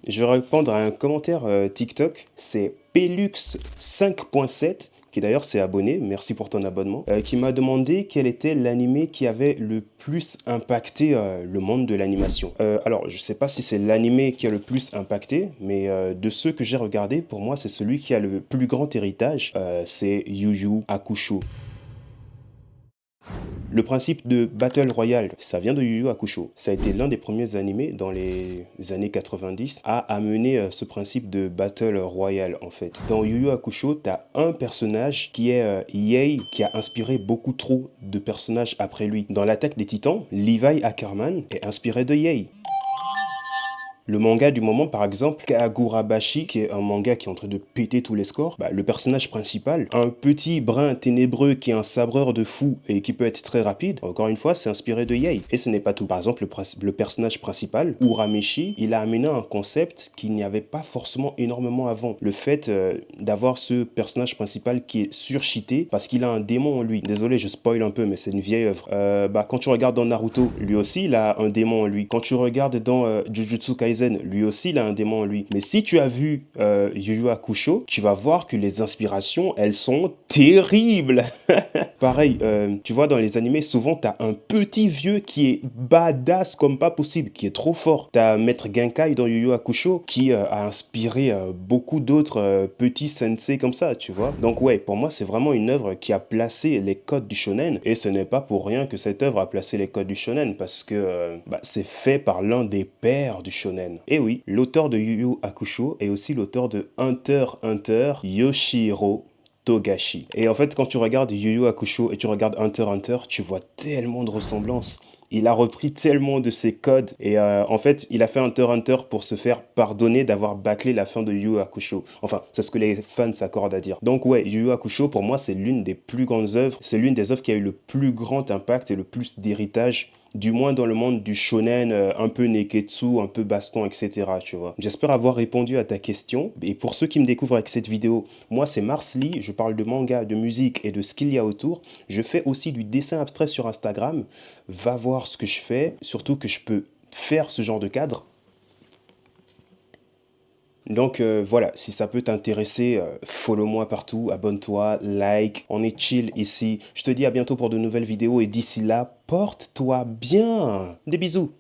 Je vais répondre à un commentaire TikTok, c'est Pelux5.7, qui d'ailleurs s'est abonné, merci pour ton abonnement, qui m'a demandé quel était l'animé qui avait le plus impacté le monde de l'animation. Alors, je sais pas si c'est l'animé qui a le plus impacté, mais de ceux que j'ai regardés, pour moi, c'est celui qui a le plus grand héritage, c'est Yu Yu Hakusho. Le principe de Battle Royale, ça vient de Yu Yu Hakusho. Ça a été l'un des premiers animés dans les années 90 à amener ce principe de Battle Royale en fait. Dans Yu Yu Hakusho, t'as un personnage qui est Yei qui a inspiré beaucoup trop de personnages après lui. Dans l'Attaque des Titans, Levi Ackerman est inspiré de Yei. Le manga du moment, par exemple, Kagurabashi, qui est un manga qui est en train de péter tous les scores, bah, le personnage principal, un petit brin ténébreux qui est un sabreur de fou et qui peut être très rapide, encore une fois, c'est inspiré de Yei. Et ce n'est pas tout. Par exemple, le personnage principal, Urameshi, il a amené un concept qu'il n'y avait pas forcément énormément avant. Le fait d'avoir ce personnage principal qui est surcheaté parce qu'il a un démon en lui. Désolé, je spoil un peu, mais c'est une vieille œuvre. Quand tu regardes dans Naruto, lui aussi, il a un démon en lui. Quand tu regardes dans Jujutsu Kaisen, lui aussi, il a un démon en lui. Mais si tu as vu Yu Yu Hakusho, tu vas voir que les inspirations, elles sont terribles. Pareil, tu vois, dans les animés, souvent, t'as un petit vieux qui est badass comme pas possible, qui est trop fort. T'as Maître Genkai dans Yu Yu Hakusho qui a inspiré beaucoup d'autres petits sensei comme ça, tu vois. Donc ouais, pour moi, c'est vraiment une œuvre qui a placé les codes du shonen, et ce n'est pas pour rien que cette œuvre a placé les codes du shonen, parce que c'est fait par l'un des pères du shonen. Et oui, l'auteur de Yu Yu Hakusho est aussi l'auteur de Hunter x Hunter, Yoshihiro Togashi. Et en fait, quand tu regardes Yu Yu Hakusho et tu regardes Hunter x Hunter, tu vois tellement de ressemblances. Il a repris tellement de ses codes et en fait, il a fait Hunter x Hunter pour se faire pardonner d'avoir bâclé la fin de Yu Yu Hakusho. Enfin, c'est ce que les fans s'accordent à dire. Donc ouais, Yu Yu Hakusho, pour moi, c'est l'une des plus grandes œuvres. C'est l'une des œuvres qui a eu le plus grand impact et le plus d'héritage, du moins dans le monde du shonen, un peu neketsu, un peu baston, etc. Tu vois. J'espère avoir répondu à ta question. Et pour ceux qui me découvrent avec cette vidéo, moi c'est Mars Lee, je parle de manga, de musique et de ce qu'il y a autour. Je fais aussi du dessin abstrait sur Instagram. Va voir ce que je fais, surtout que je peux faire ce genre de cadre. Donc voilà, si ça peut t'intéresser, follow-moi partout, abonne-toi, like, on est chill ici. Je te dis à bientôt pour de nouvelles vidéos et d'ici là, porte-toi bien. Des bisous.